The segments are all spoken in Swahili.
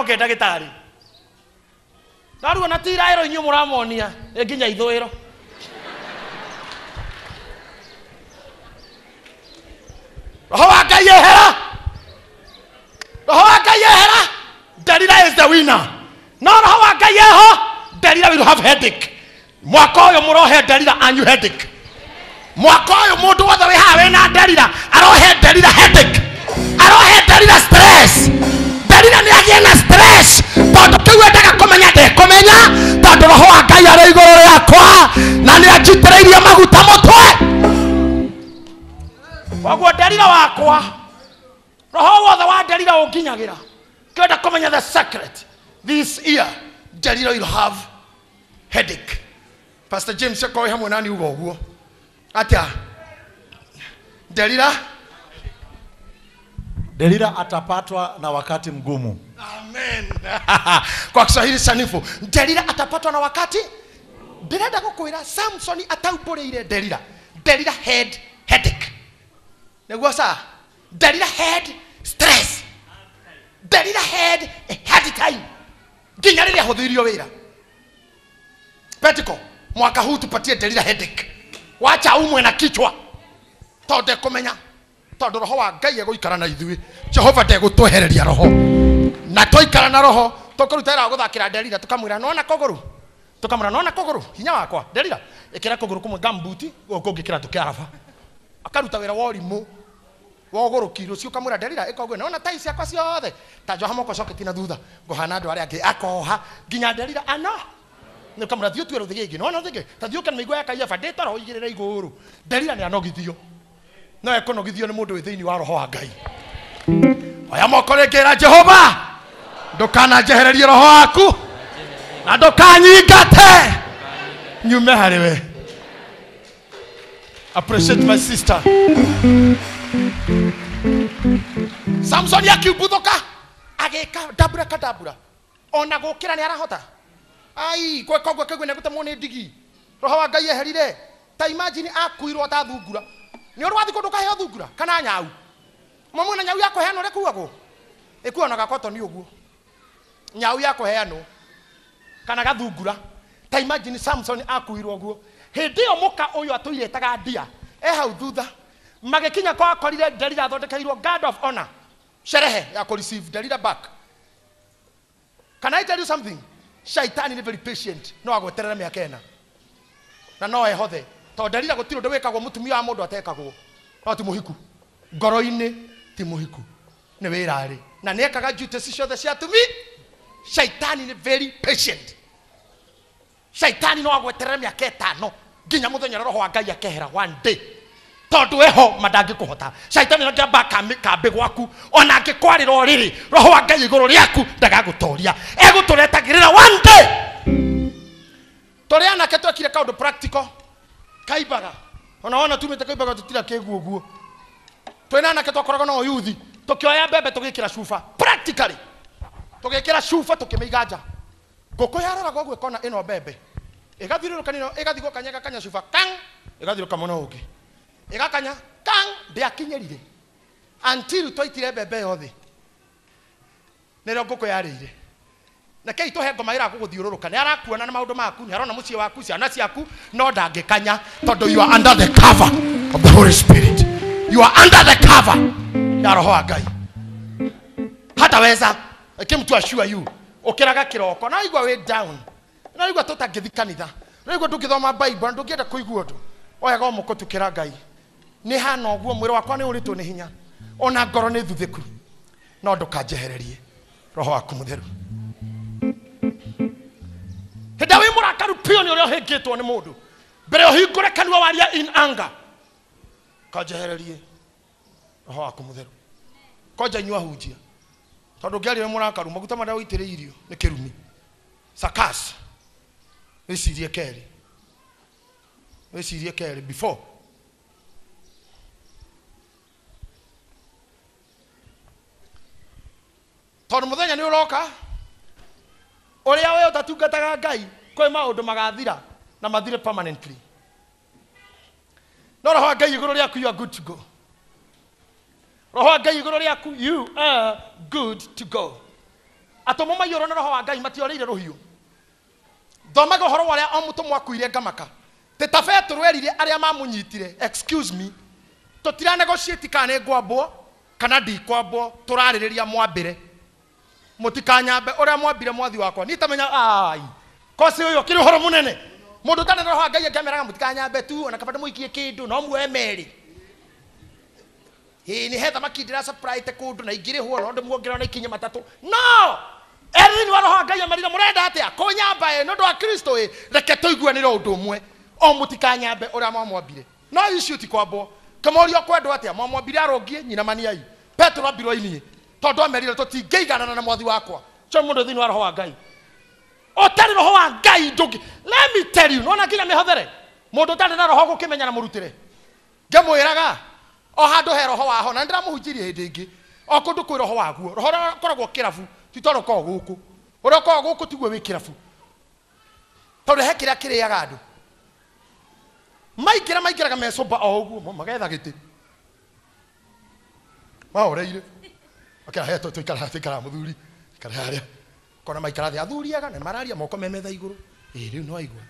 ke ndagĩtarĩ naruona tiraĩro inyuĩ mũramonia nginya ithũĩro roho wa Ngai ehera roho wa Ngai ehera Delila is the winner no roho wa Ngai eho Delila will have headache mwaka ũyũ mũrohe Delila anyu headache mwaka ũyũ mũndũ wothe wĩ haha wĩna Delila arohe Delila headache arohe Delila stress Delila nĩ agĩe na stress tondũ kĩu endaga kũmenya ndekũmenya tondũ roho wa Ngai arĩ igũrũ rĩakwa na nĩ anjitĩrĩirie maguta mũtwe koguo Delila wakwa roho wothe wa Delila ũnginyagĩra kĩenda kũmenya the secret this year Delila will have headache. Pastor James yakoe hamwe nani ugo ũguo atia Delila atapatwa na wakati mgumu. Amen. Kwa Kiswahili sanifu Delila atapatwa na wakati ndĩrenda gũkwĩra Samson ataubũrĩire Delila had headache nĩguo sa Delila had stress Delila had a hard time nginya rĩrĩa ahũthĩrio wĩra Petiko mwaka huu tupatie Delila headache wacha umwe na kichwa tondũ kũmenya tondũ roho wa Ngai egũikara na ithuĩ Jehova ndegũtwehereria roho na tũikara na roho tũkũruta wĩra wa gũthakĩra Delila tũkamwĩra nona kũgũrũ tukamwĩra nona kũgũrũ hinya wakwa Delila ĩkĩra kũgũrũ kũmwe gambuti gũkũngĩkĩra tũkĩarafa akaruta wĩra wa ũrimũ wa ũgũrũ kiro cio kamwĩra Delila ĩkogwe nona tai ciakwa ciothe ta njoha moko coketi na thutha ngũhana andũ arĩa angĩ akoha nginya Delila ano nĩ kamwĩra thiĩ tuĩre ũthigĩ ĩngĩ nona ũthigĩ ta thiĩ ũkena mĩigua yakaiya bandĩta roho igĩrĩra igũrũ Delila nĩ anogithio no ekũnogithio nĩ mũndũ wĩ thĩinĩ wa roho wa Ngai oya moko rĩngĩra Jehova ndũkananjehererie roho waku na ndũkanyingate nyume harĩwe. Appreciate my sister. Samson yakiumbũthũka agĩka dabura kadabura ona gũkĩra nĩ arahota ai kwekogwe kĩgwe nĩgũtemwo nĩ ndigi roho wa Ngai eherire ta imagine akuirwo ta thungura nĩ ũrĩ wathi kũndũ kaheo thungura kana nyau mamwe na nyau yako heano rekuagwo ĩkuona gakoto nĩ ũguo nyau yako heano kana gathungura ta imagine Samson akuirwo ũguo hĩndĩ ĩyo mũka ũyũ atũiretaga ndia hau thutha magĩkinya kwa akorire Delila athondekeirwo guard of honor sherehe ya ku receive Delila back. Can I tell you something? Shaitani is very patient no agweterera mĩaka ĩna na no ehothe to Delila gũtirũ ndwĩkagwo mũtumia wa mũndũ atekagwo no ti mũhiku ngoro-inĩ ti mũhiku nĩ wĩrarĩ na nĩekaga duties ciothe cia atumi. Shaitani is very patient. Shaitani no agweterera mĩaka ĩtano nginya mũthenya roho wa Ngai akehera one day tondu eho madangĩkũhota. Shaitani nĩangĩamba kambĩ gwaku ona angĩkwarĩra ũrĩrĩ roho wa Ngai igũrũ rĩaku ndagagũtoria egũtũretagĩrĩra one day. Tũrĩ anake twekire kaũndũ practical kaibaga ona tumĩte kaibaga tũtira kĩguo guo twĩna anake twakoragwo no yuthi tũkĩoya mbembe tũgĩkĩra cuba practically tũgĩkĩra cuba tũkĩmĩiga nja ngũkũ yaroragwo ũguo ĩkona ĩno mbembe ĩgathiũrũrũkanio ĩgathiĩ gũkanyaga kanya cuba kang ĩgathiũrũka mwena ũngĩ ĩgakanya kang ndĩakinyĩrire until twaitire mbembe yothe nĩrĩo ngũkũ yarĩire na kei tũhe ngoma ĩra gũgũthiũrũrũka nĩ arakuona na maũndũ maku nĩ arona mũciĩ waku ciana ciaku no ndangĩkanya tondũ you are under the cover of the Holy Spirit. You are under the cover ya roho wa Ngai. Hata weza I came to assure you ukiraga kiroko na igwa way down na igwa tũtangĩthi kanitha na igwa ndũngĩthoma Bible ndũngĩenda kũigua ũndũ oyaga mũko tukĩra Ngai nĩ hana ũguo mwĩrĩ wakwa nĩ ũrĩtwo nĩ hinya ona ngoro nĩ thuthĩku no ndũkanjehererie roho waku mũtheru. Hĩndĩ wĩ mũrakaru pio nĩ ũrĩa ũhĩngĩtwo nĩ mũndũ mbere ũhingũre kanua waria in anger kanjehererie roho waku mũtheru koja nyua hunjia tondũ ngĩarĩ mũrakaru maguta marĩa ũitĩrĩirio nĩ kĩrumi sakas wĩcirie keri before tondũ mũthenya nĩ ũroka ũrĩa we ũtatungataga Ngai kwĩ maũndũ magathira na mathire permanently no roho wa Ngai igũrũ rĩaku you are good to go. Roho wa Ngai igũrũ rĩaku you are good to go. atomo mayoro na roho wa Ngai matiorire ruhiu thomaga horo waria o mutu mwakuire ngamaka tetabe turwerire aria mamunyitire excuse me tutira negotiate kana ngwambo kana ndikwambo turaririria mwambire mutikanyambe uria mwambire mwathi wakwa ni tamenya ai kosi uyo kiri horo munene mundu tane roho wa Ngai ngameraga mutikanyambe tu ona kabada muikie kindu no mwemeri ni hetha makindira surprise kundu na igire huo ndo muongerera na ikinya matatu no Erin wa roho Ngai amarira murenda atia kunyamba no ndo wa Kristo reke tuiguanira undu umwe o mutikanyambe uria mwambire no issue ti kwambo kama uri okwendo atia mwambire arongie nyina maniai Petro abirwo ini tondu amerire tutingeigana na mwathi wakwa cho mundu thini wa roho wa Ngai otari roho wa Ngai ndugi let me tell you no na kinya mihothere mundu tari na roho gukimenya na murutire ngemwiraga o handu he roho waho na ndiramuhunjirie hindi ingi o kundu kwi roho waguo roho koragwo kirabu titoro ko guku uroko guku tiguo wi kirabu tondu he kiria kiriaga andu maikiraga mesoba o uguo magetha giti maoreire akira heto tuikara muthuri ikara haria kona maikara thi athuriaga na mararia moko memetha iguru riu no aigua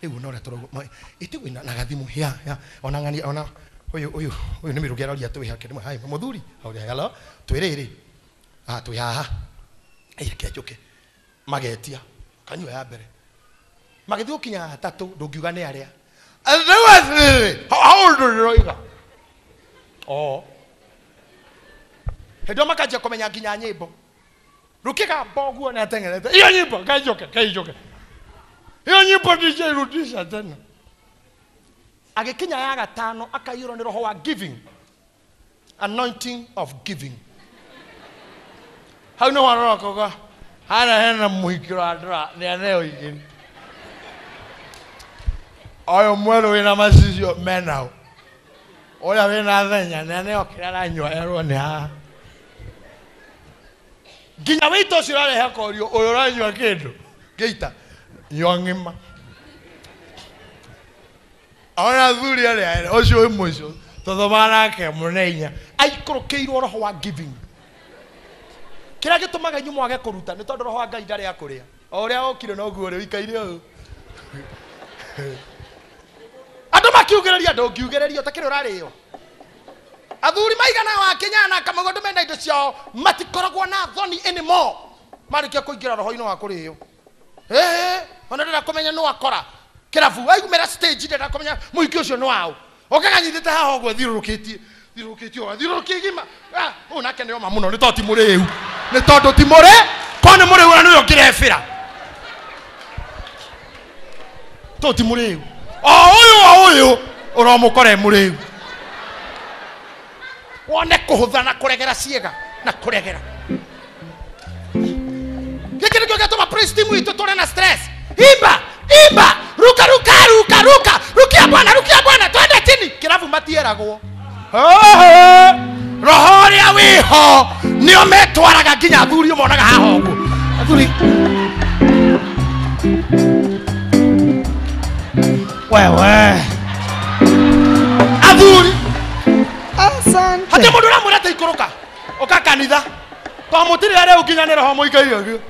riu no retoro itigu na gathimu ya ona ngani ona uyu ni mirugera ria twi hake hai muthuri auria hello twiriri twi haha ike njuke magetia kanyua ya mbere magethi ukinya tatu ndungiuga ni aria how old are you oh hedo makaje komenya nginya nyimbo rukika boguo na tengerete iyo nyimbo kaijoke iyo nyimbo DJ rudisha tena agikinya ya gatano akaiyuro ni roho wa giving anointing of giving how no waroko hana muhikiro adra ni aneo igini oyo mwero wina masizio menao oya wina thenya ni aneo kirara nywa ero ni ha ginya wito cirare hakorio uyo ranywa kindu geita nyongima ona thuri ale ocio imwicio tothomana ke munenya aikorokeirwo roho wa giving kira gitumaga nyumo age kuruta ni tondu roho wa Ngai ndari akuria oria okire no guo ri wikaire o andu makiugereria ndungiugererio takiri urario athuri maigana wa Kenyana kamagondo menda indo ciao matikoragwo na thoni anymore marikia kuingira roho-ini wa kurio ona ndira kumenya no akora kirabu aigumera stage ndira kumenya muiki ucio no wao okaganyithite haha ogwo thirurukitie gima una kene oma muno ni toti muriu ni tondu ti muri kone muriu na niyo kirefira toti muriu uyu uromukore muriu wone kuhutha na kuregera ciega na kuregera gikiri kyo gatuma praise team itu tore na stress imba rukia bwana twende chini kiravu matieragwo roho ria wiho nio metwaraga nginya athuri monaga haha uguo athuri wewe athuri asante hata mundu ramura taikuruka oka kanitha to mutiri are ukinya ni roho muikaire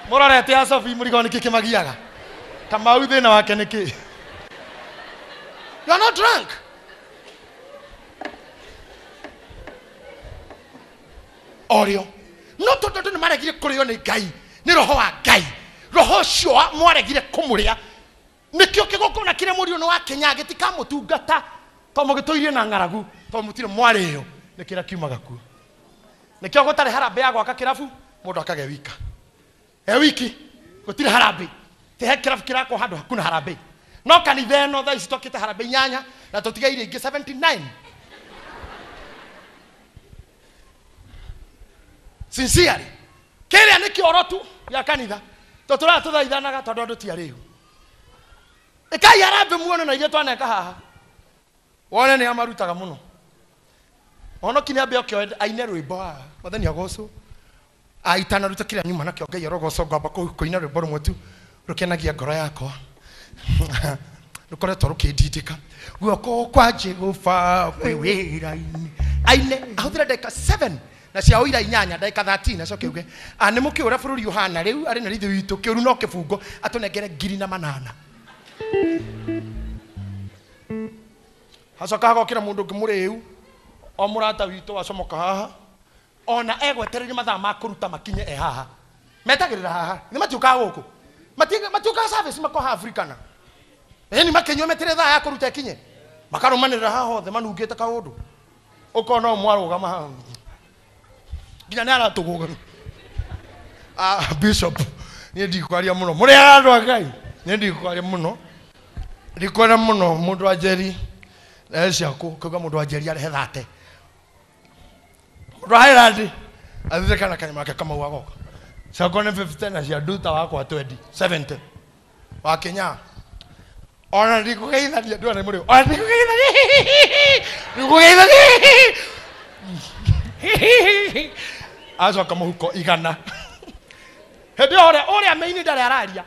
murorete asofi murigo niki kimagiaga kama uthe na wake niki you are not drunk orio no toto ni maregire kurio ni Ngai ni roho wa Ngai roho cio mwaregire kumuria nikio kigoko na kire murio no wa Kenya gitika mutungata to mugitoirie na ngaragu to mutire mwario nikira kiumaga ku nikio gutare harambe ya gwaka kirabu mundu akage wika wiki gutire harambe te kirabu kirako handu hakuna harambe no kanitha no tha istokite harambe nyanya na tutigaire ingi 79 sincerely kile ni kiorotu ya kanitha totura tuthaithanaga tondu ndu tiariu ikai harambe muono na ige twaneka haha wone ni amarutaga muno ono kinya be okyo aine rwimbo mathani agoso aitana ruta kira nyuma nakyo Ngai arogoco ngamba kuina rwimbo rumwe tu rukenagia ngoro yakwa rukoretwo rukindindika guoko kwa Jehova kwi wira-ini aine ahuthira ndeka 7 na cia oira inyanya ndagika 13 acoke uge nĩ mũkĩũra bũrũri ũhana rĩu arĩ na ritho witũ kĩũru no kĩbungo atũnengere 8,000 acoka agokĩra mũndũ ũngĩ mũrĩu o mũrata witũ acomoka haha ona egwetereire mathaa ma kũruta makinye haha metagĩrĩra haha nĩ matiũkaga gũkũ matiũkaga service makoha Africana ni makenywo metere thaa ya kũruta ikinye makarũmanĩrĩra haha othe manungĩte kaũndũ ũkona mwarũgama haha nginya nĩ aratũgũga bishop niĩ ndikwaria mũno mũrĩ andũ a Ngai niĩ ndikwaria mũno ndikwenda mũno mũndũ wa Njeri ciaku kauga mũndũ wa Njeri arehe 30 mũndũ wa Highland athire kana kanyama ke kama wagoka ciakwa nĩ 50 na cia nduta wakwa 70 wa Kenya ona ndikũgeithania ndua nĩ mũrĩo ona ndikũgeithania acoka mũhuko 100 hĩndĩ ũrĩa maini ndarĩ araria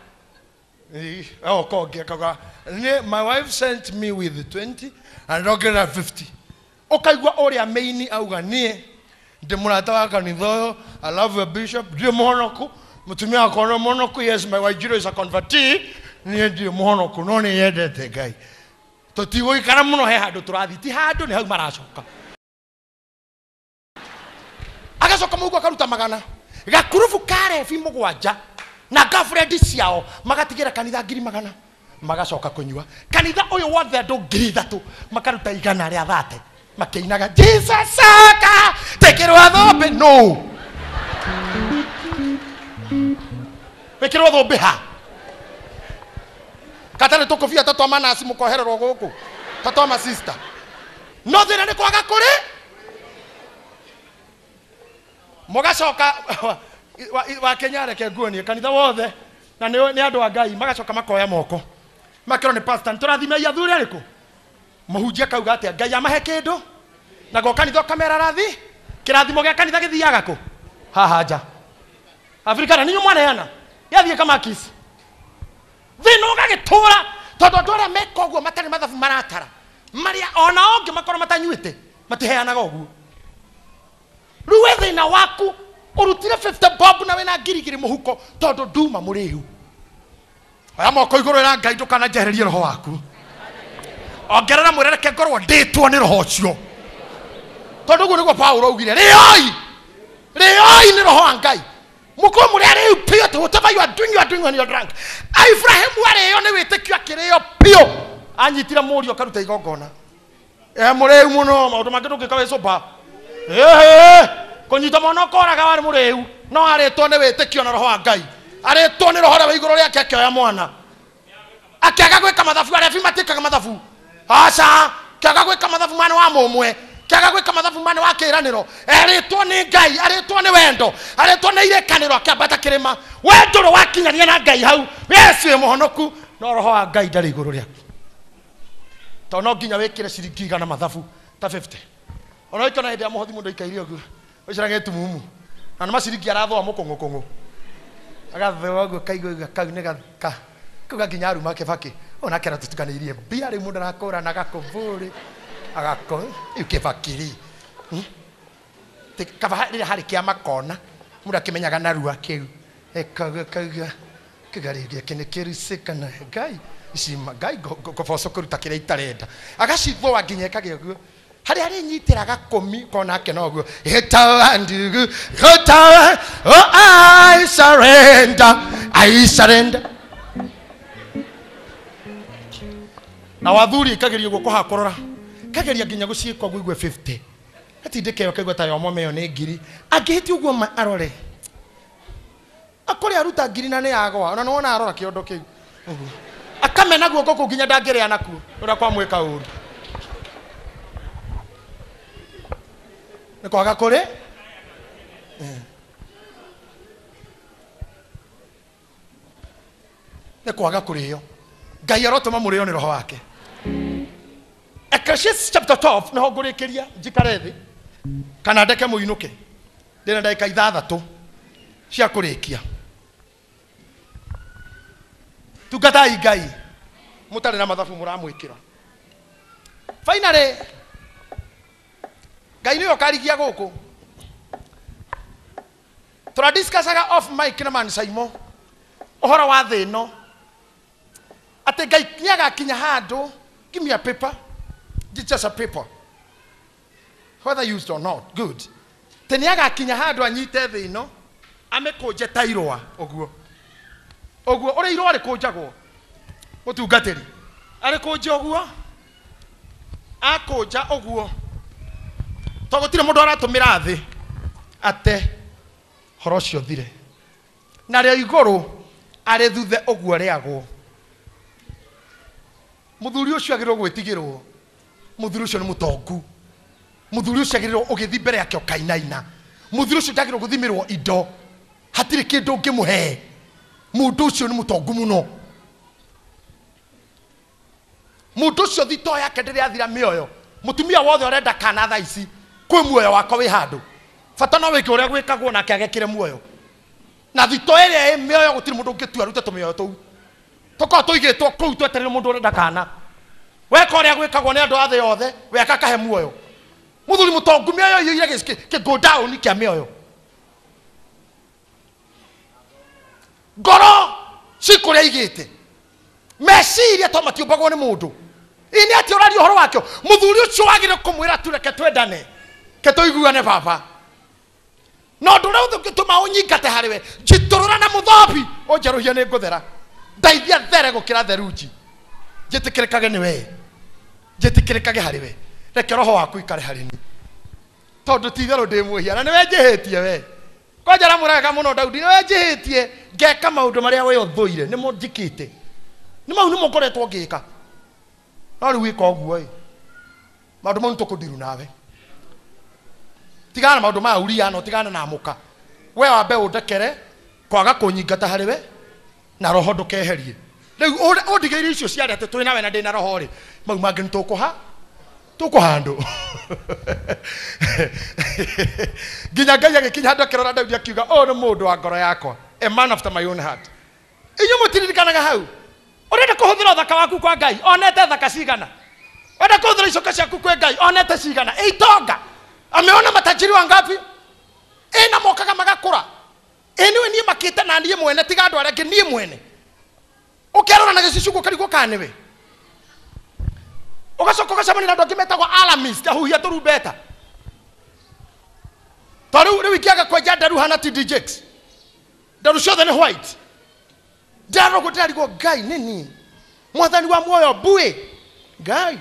kauga my wife sent me with 20 and ndongerera 50 ũkaigua ũrĩa maini auga niĩ ndĩ mũrata wa kanitha ũyũ I love a bishop ndiĩ mũhonoku mũtumia wakwa nĩ mũhonoku yes my Wanjiru is a convertee niĩ ndiĩ mũhonoku no nĩ yendete Ngai tũtigũikara mũno he handũ tũrathiĩ ti handũ nĩ hau maracoka agacoka mũhuko akaruta 100 gakurubu karebi 7 na girlfriend ciao magatigĩra kanitha 100 magacoka kũnyua kanitha ũyũ wothe andũ 3,000 makaruta 100 rĩa 30 makĩinaga Jesus aka tekĩrwo thũmbĩ no wĩkĩrwo thũmbĩ ha katarĩ tũkũbia tatwa manasi mũkohererwo gũkũ tatwa ma sister no thĩna nĩ kwaga kũrĩ mũgacoka wa Kenya reke nguonie kanitha wothe na nĩ andũ a Ngai magacoka makoya moko makĩrwo nĩ pastor tũrathime athuri arĩkũ mũhunjia kauga atĩa Ngai amahe kĩndũ na go kanitha kamera rathi kĩrathimo gĩa kanitha gĩthiaga kũ haha nja Afrika na ninyo mwaneana yathiĩ kama kisi thĩna ũgagĩtũra tondũ andũ arĩa meka ũguo matarĩ mathabu maratara marĩa ona ũngĩ makorwo matanyuĩte matiheanaga ũguo rĩu wĩ thĩna waku urutire 50 bob na wena ngirigiri mũhuko tondũ nduma mũrĩu aya moko igũrũ na Ngai ndũkanajehererie roho waku ongerera mwĩrereke ngorwo ndĩtwo nĩ roho ũcio tondũ ũguo nĩguo Paulo augire rĩoi nĩ roho wa Ngai mũkũrũ mũrĩa rĩu pio to whatever you are doing when you are drunk Ibrahim arĩo nĩ wĩtĩkio akĩrĩo pio anyitire mũriũ akaruta igongona mũrĩu mũno maũndũ mangĩ ndũngĩka wĩ soba kũnyita mwana ũkoraga warĩ mũrĩu no arĩtwo nĩ wĩtĩkio na roho wa Ngai arĩtwo nĩ roho wa igũrũ rĩake akĩoya mwana akĩaga gwĩka mathabu arĩa matĩkaga mathabu aca kĩaga gwĩka mathabu mwana wa mũmwe kĩaga gwĩka mathabu mwana wa kĩĩranĩro arĩtwo nĩ Ngai arĩtwo nĩ wendo arĩtwo nĩ irekanĩro akĩambata kĩrĩma wendũrũ wakinyania na Ngai hau Yesu wĩ mũhonoku no roho wa Ngai ndarĩ igũrũ rĩaku tondũ no nginya wĩkĩre ciringi 100 mathabu ta 50 ona ĩkona hĩndĩ ya mũhothi mũndũ aikaire ũguo ũcirage tumumu na maciringi arathoa mũkũngũ agathwa ũguo kaigua kau nĩ gaka kuga nginya aruma Kĩbakĩ ona kera tũtukanĩirie mbia rĩu mũndũ arakũra na gakũmbũrĩ agako Kĩbakĩ kaba rĩrĩa harĩ kĩa makona mũndũ akĩmenyaga narua kĩu kauga kĩgarĩria kĩnĩ kĩricĩkana Ngai icima Ngai ngoboco kũruta kĩrĩa itarenda agacithũa nginya ĩkagĩa ũguo harĩa arĩnyitĩra gakũmi kona ake no ũguo I surrender na wathuri ikageria ũguo kũhakorora kageria nginya gũciĩka ũguo igwe 50 atindĩkeo kaigua ta yomo meyo nĩ ngiri angĩhĩti ũguo arore akũrĩ aruta ngiri na nĩ yagwa ona nĩwona arora kĩondo kĩu akamena guoko kũu nginya ndangĩrĩa nakuo ũrĩa kwamwĩka ũru nĩ kwaga kũrĩ nĩ kwaga kũrĩo Ngai arotũma mũrĩo nĩ roho wake Ecclesiastes chapter 12 nĩho ngũrĩkĩria njikare thĩ kana ndeke mũinũke ndĩna ndagĩka 6 cia kũrĩkia tungatai Ngai mũtarĩ na mathabu mũramwĩkĩra finally Ngai nĩwe ũkarigia gũkũ tura discussaga off mic na man Saimo ohora wa thino ate ngai nyaga kinya handu give me a paper just a paper whether used or not good teniaga kinya handu anyite thino amekunje tairwa oguo ore irwa ri kunjagwo mutungatiri ari kunje oguo akunja oguo to gutire mundu aratumira thi ate horo cio thire na rio iguru ari thuthe oguo riagwo muthuri ucio agirwo gwitigirwo muthuri ucio ni mutongu muthuri ucio agirwo ugithi mbere yake ukainaina muthuri ucio ndagirwo guthimirwo indo hatire kindu ngimuhe mundu ucio ni mutongu muno mundu ucio thito yake ndiri athira mioyo mutumia wothe urenda kana tha ici kwi muoyo wako wi handu fata no wiki uria gwikagwo nake agekire muoyo na thito ere e mioyo gutiri mundu ungitua rute tumioyo tou toko tuigitwo kuu tweterere mundu urenda kana weka uria gwikagwo ni andu athe yothe weka kahe muoyo muthuri mutongu mioyo ire ke go down kia mioyo ngoro cikuria igite meciria to matiumbagwo ni mundu ini ati urari horo wakio muthuri ucio wagire kumwira tureke twendane ke tuiguane baba no ndure uthukituma unyingate hariwe jiturura na muthobi onjeruhia ni nguthera ndaithia there gukira theruji jitikirikage ni we jitikirikage hariwe reke roho waku ikare harini tondu tithero ndimuhia na ni we njihitie we konjera murega muno Daudi ni we njihitie ngeka maundu maria we uthuire ni munjikite ni mau ni mukoretwo ngika no riu wika oguo maundu mau tukundiru nawe tigana maundu ma uria no tigana na muka we wambe undekere kwaga kunyingata hariwe na roho ndukeherie riu undigeire icio ciari ati twina we na ndina roho ri mau mangi tukuhandu nginya ngai agikinya handu akirora Daudi akiuga o ni mundu wa ngoro yakwa a man after my own heart inyu mutiririkanaga hau urenda kuhuthira thaka waku kwa ngai onete thaka cigana wenda kuhuthira icoka ciaku kwa ngai onete cigana itonga ameona matajiri wangapi ina mokaga magakura eniwe nie makite na nie mwene tiga andu aria nie mwene ukirora na gicicuko karigo kaniwe ugacoka gacamani na andu angi metagwo alarmist ahuhia turumbeta riu ikiaga kwenja ndaru hana TDJs ndaru ciothe ni white ndaro gutirarigo ngai nini mwathani wa muoyo bue ngai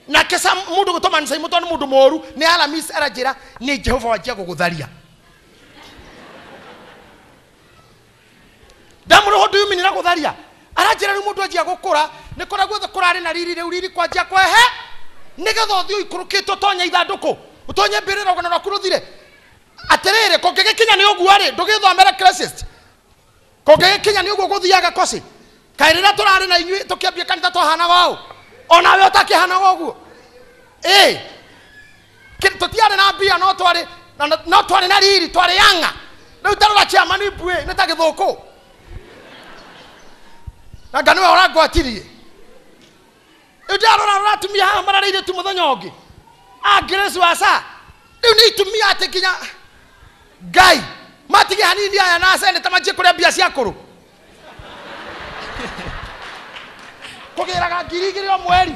na kesa mundu gutoma nsai mutoni mundu moru ni alarmist arajira ni Jehova wajia gugutharia ndamuro ho ndumi nira gutharia arajira ni mundu ajia gukura ni kora guothe kurari na riri kwajia kwa he nigetha thio ikurukitwo tonya ithanduku utonye mbirira gona na kuruthire atirire kongege kinya ni oguo ri ndugithomera crisis kongege kinya ni oguo guthiaga kosi kairira turari na inyui tukiambia kanitha twahana wao ona we utakihana woguo tutiare na mbia no twari na riri twari yanga riu tarora chiama ni bue ni ta githuku na ngani we urangwatirie ndarora atumia haha mararĩire tu mũthenya ũngĩ Grace wasa riu ni itumia ati kinya ngai matige hanini aya na seneta manjie kuria mbia cia kuru kugiraga ngiri o mweri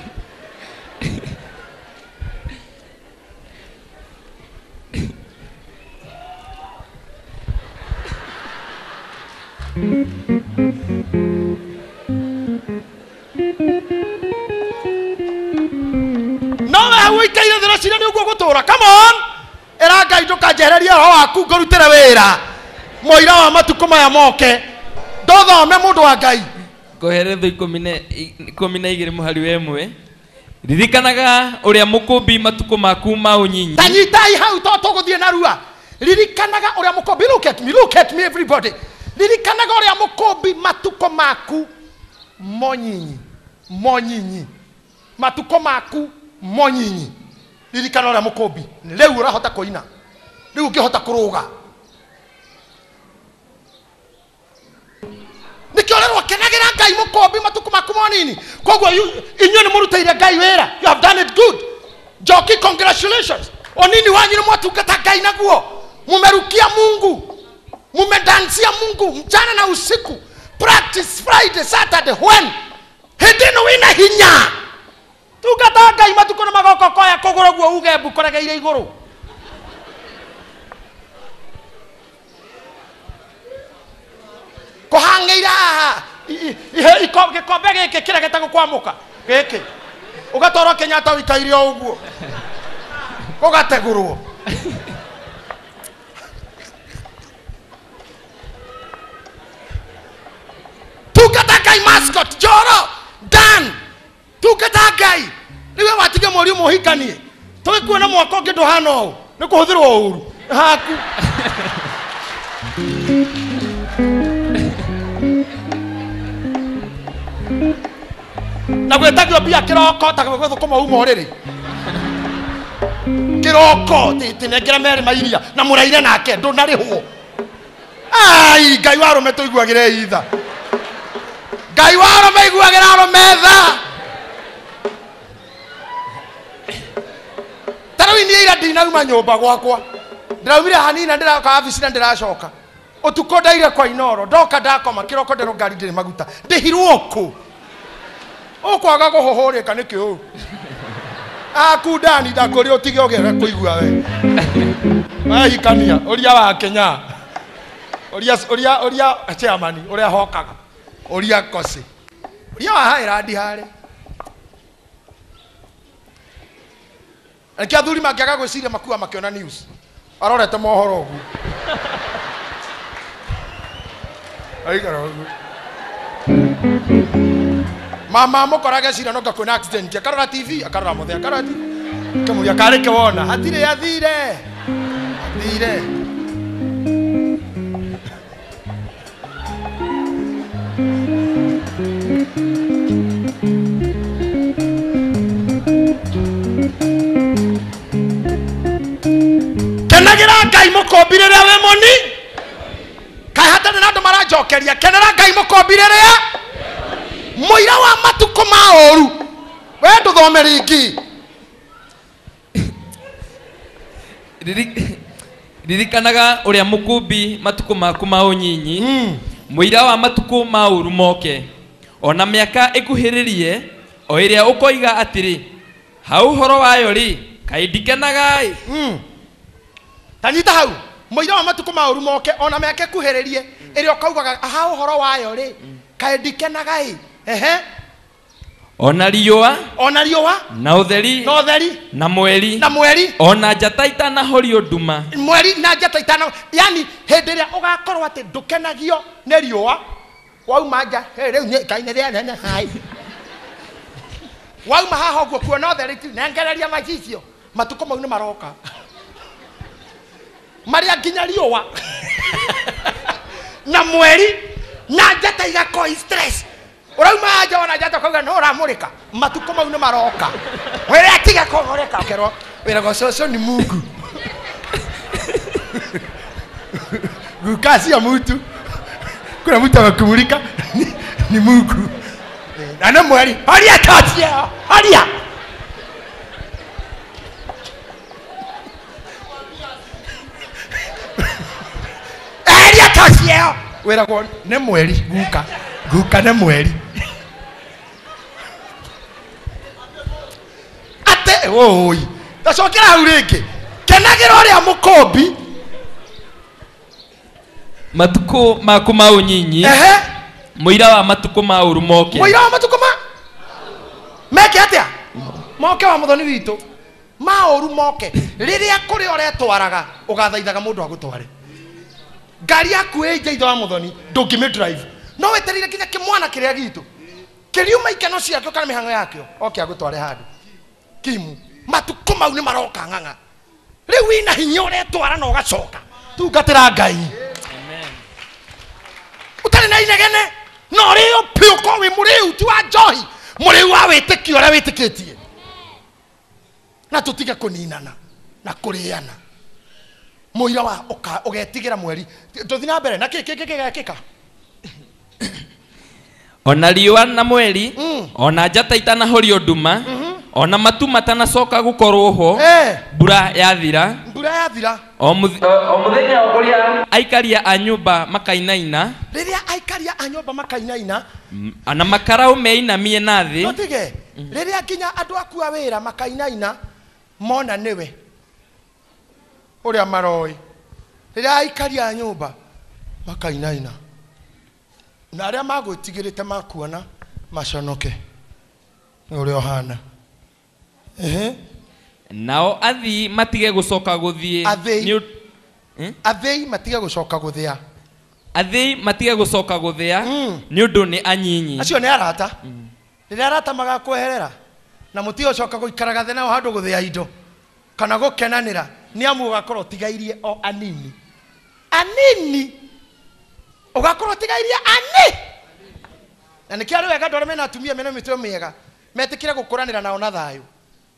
wikaire thira cira ni uguo gutura come on era ngai ndukanjehereria roho waku ngurutire wira moira wa matuko maya moke ndothome mundu wa ngai ngoheretho 12 muhari wemwe ririkanaga uria mukumbi matuko maku ma unyinyi tanyitai hau to tuguthie na rua ririkanaga uria mukumbi look at me everybody ririkanaga uria mukumbi matuko maku monyinyi matuko maku monyinyi ririkana uria mukumbi riu urahota kuina riu ngihota kuruga nikiorerwo kenagira ngai mukumbi matuku maku monini koguo inyu ni muruteire ngai wira you have done it good Joki congratulations onini wanyu ni mwatungata ngai naguo mumerukia Mungu, mumedansia Mungu mchana na usiku. Practice Friday, Saturday, when hidino wina hinya tugatanga imatuko na magoko koya kogoro guo ugembu koregeire iguru. Kuhangira ihe ikombe gike kira getago kwamuka gike ugatoro Kenyatta wikaire o uguo ugategurwo. Tukatakai mascot Joro Dan tukatakai niwe watige mori muhikanie twikuona mwako ngindo hano ni kuhuthirwo uru haku na gwetagio bia kiroko takagwetho koma uma oriri kiroko tinengera meri mairia na muraire nake ndunarihwo. Ai Ngai waro metuiguagire itha Ngai waro meiguagira ro metha tarawini ira ndinauma nyumba gwakwa ndiraumire hanina ndiraka office na ndiracoka utuko ndaire kwa Inoro ndoka ndakoma kiroko ndero ngari ndire maguta ndihirwo ku ukwaga guhohoreka niki u akundani ndakuri utige ogere kuigua we ai kania uria wa Kenya uria chairman uria hokaga uria kosi uria wa hairandi hare akia thuri makiaga gwiciria makua makiona news arorete mohoro ugu aikara ugu mama mukorage cira no ngakuna accident akarora TV akarora muthe akarora TV kamuria kareke wona hatire athire kenagira Ngai mukombirire we moni kai hatane na andu marajokeria kenera Ngai mukombirire muira wa matuko maoru we nduthome ringi ririkanaga uria mukumbi matuko maku ma unyinyi muira wa matuko maoru moke ona miaka ikuhiririe o iria ukoiga atiri hau horo wayo ri kai ndikenagai tanyita hau muira wa matuko maoru moke ona miaka ikuhiririe iria ukaugaga hau horo wayo ri kai ndikenagai ona riua na utheri na mweri ona njata itanahorio nduma mweri na njata itana yani hindi ria ugakorwo ati ndukenagio ni riua wauma nja riu ni kaine ria nene hai wauma haha guo kuona utheri tu nengereria macicio matuko mau ni maroka maria nginya riua na mweri na njata igakoi stress urauma aja wana njata kauga no ramurika matuko mau ni maroka were atiga kohoreka kero wera gococo ni Mungu gukasi ya mtu kuna mtu akumulika ni Mungu na mweri haria tatia haria tatia wera kwa ne mweri guka ne mweri ate oi tacokera hau ringi kenagira uria mukombi matuko maku ma unyinyi muira wa matuko ma uru moke muira wa matuko ma meke atia moke wa muthoni witu ma uru moke riria kuri oretwaraga ugathaithaga mundu agutware ngari yaku ije itho wa muthoni ndungimi drive no weterire kinya kimwana kiria gitu kiriuma ikeno ciakio kana mihango yakio oke agutware handu kimu matuko mau ni maroka nganga riu wina hinya uretwara na ugacoka tungatira Ngai utari na inegene no rio pio ko we muriu tu wa johi muriu wa witikio ria witikitie na tutiga kuninana na kuriana muira wa ugetigira mweri tuthina mbere na kika ona riua na mweri ona njata itanahorio nduma ona matu matanacoka gukorwo ho mbura yathira o muthenya uria aikaria a nyumba makainaina riria aikaria a nyumba makainaina ana makarau meinamie na thi notige riria kinya andu aku a wira makainaina mona niwe uria maroi riria aikaria a nyumba makainaina na aria magwitigirite makuona maconoke uria ohana nao athi matige gucoka guthie athei matige gucoka guthia athei matige gucoka guthia ni undu ni anyinyi acio ni arata riria arata magakweherera na mutige gucoka guikaraga thina handu guthia indo kana gukenanira ni amu ugakorwo tigairie o anini ugakorwo tigairie na nä kä arä wega andå arä mena atumia mena mä mä ega metä kä re gå kå ranä nao na thayå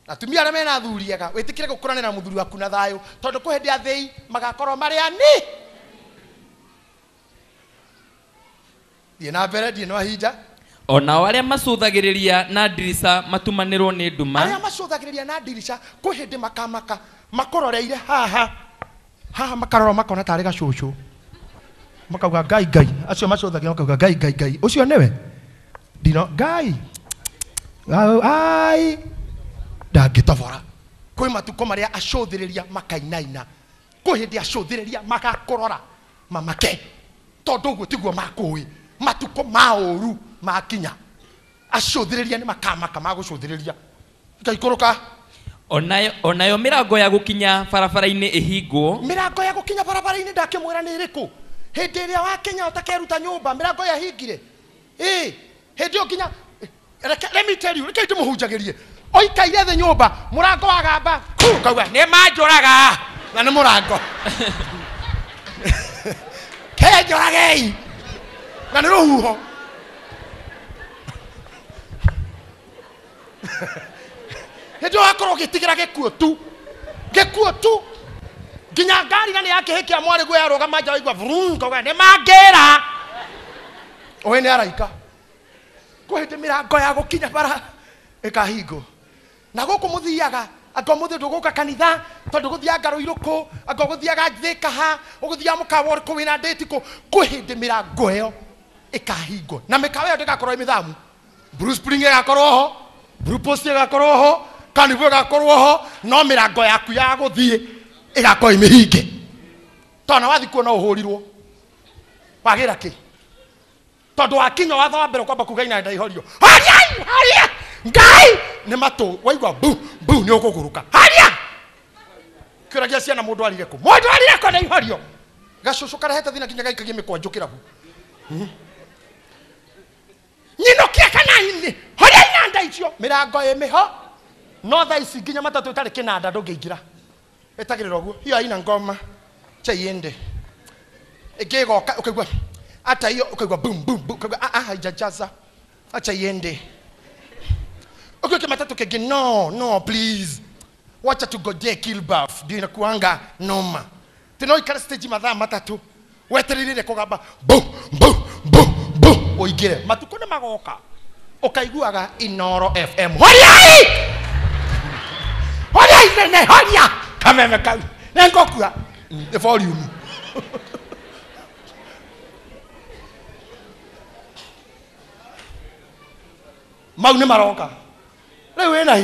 atumia arä mena thuri ega wä tä kä re gå kå ranä na må thuri waku na thayå tondå kå hä ndä athäi magakorwo marä thiä na mbere ndiä no ahinja onao aria macuthagiriria na ndirica matumanirwo ni nduma aria macuthagiriria na ndirica kå hä ndä makamaka makororeire haha makarora makona tarä gacucu makauga ngai acio macuthagia makauga ngai ucio niwe ndino ngai ai ndangitobora kwi matuko maria acuthiriria makainaina kwi hindi acuthiriria magakorora mamake tondu uguo tiguo makui matuko mauru makinya acuthiriria ni makamaka magucuthiriria ngaikuruka onayo mirango ya gukinya barabara-ini ihingwo mirango ya gukinya barabara-ini ndakimwira ni iriku hindi iria wakinya utakeruta nyumba mirango ya hingire hindi ukinya let me tell you reke ndimuhunjagirie oikaire the nyumba murango wa gamba kauga ni manjuraga na ni murango kenjuragei na ni ruhuho hindi wakorwo gitigira gikuo tu ginya ngari na ni yake hikia mwari gwe aroga manja waigua vrum kauga ni mangera owe ni araika kwende mirango ya gukinya bara ikahingo na guku muthiaga anga muthi nduguka kanitha tondu guthia ngaro iruku anga guthiaga thika ha uguthia mukawa ku wina date ku kwende mirango yo ikahingo na mikawa yo ndikakorwo imithamu Bruce Springsteen agakorwo ho Bruce Post agakorwo ho Kanivu agakorwo ho no mirango yaku ya guthie igakorwo imihinge tona wathi kuona uhurirwo wagira ki tondu wakinya watho wa mbere kwamba kugaina ndaihorio haria ngai ni matu waigwa bu ni ukuguruka haria kiragia ciana mundu arire ku ndaihorio gacucu karehete thina kinya gaikagie mikwanjukira hu nyino kia kana ini horia inanda icio mirango emiho no tha ici nginya matatu itari kinanda ndungiingira etagirira guo hiyo aina ngoma chaiende egegoka ukaigwa hata hiyo ukaigwa boom ukaigwa haijajaza acha iende ukiweke matatu kege no please wacha tugojee Kilbaf ndio inakuanga noma tena ikara stage madhaa matatu weteririre kugamba boom oigire matuko ne magoka ukaiguaga Inoro FM horia nene horia kameme kau nengokua the volume mau ni maroka riu wina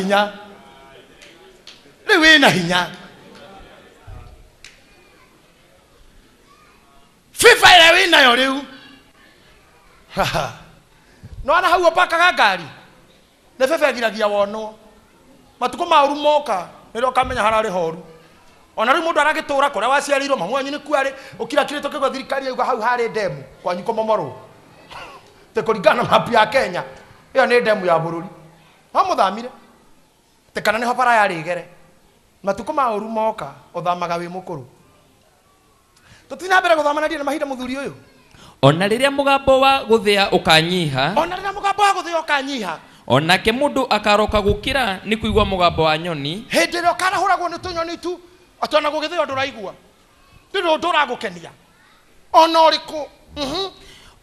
hinya FIFA ira wina yo riu no ana hau opakaga ngari ne FIFA giragia wono matuko mauru moka niro kamenya harari horu ona riu mundu aragitura kuria waciarirwo mamwanyu ni kuari ukirakire tukigwa thirikari yuga hau hari demu kwanyu komomoro te kuringana mapu ya Kenya iyo ni demu ya bururi hamuthamire te kana ni ho bara yari igere matuko mauru moka uthamaga wi mukuru tutina mbere guthamana ndire mahinda muthuri uyu ona riria mugambo wa guthia ukanyiha onake mundu akaroka gukira ni kuigwa mugambo wa nyoni hindi ro kana huragwo ni tunyoni tu atona gugithio nduraigua ndiru nduragukenia ona uriku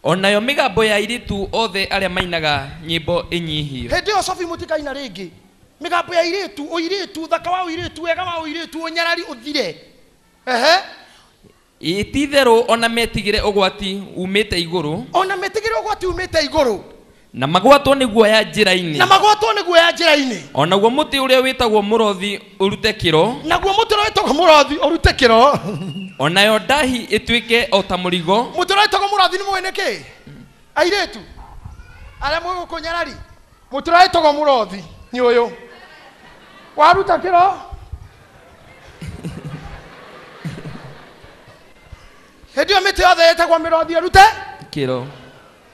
onayo migambo ya iritu othe aria mainaga nyimbo inyihio hindi yo Sophie mutikaina ringi migambo ya iritu thaka wa iritu wega wa iritu unyarari uthire ititherũ ona metigire ũgwati umĩte igũrũ ona metigire ũgwati umĩte igũrũ na magwatwo nĩ guoya njĩra-inĩ na magwatwo nĩ guoya njĩra-inĩ onaguo mũtĩ ũrĩa wĩtagwo mũrothi ũrute kĩro naguo mũtĩ ũrĩa wĩtagwo mũrothi ũrute kĩro onayo ndahi ĩtuĩke o ta mũrigo mũtĩ ũrĩa wĩtagwo mũrothi nĩ mũĩ nĩkĩ airĩtu arĩa mũĩ gũkũ Nyarari mũtĩ ũrĩa wĩtagwo mũrothi nĩ ũyũ waruta kĩro hĩndĩ ĩyo mĩtĩ yothe ĩtagwo mĩrothi ĩrute kĩro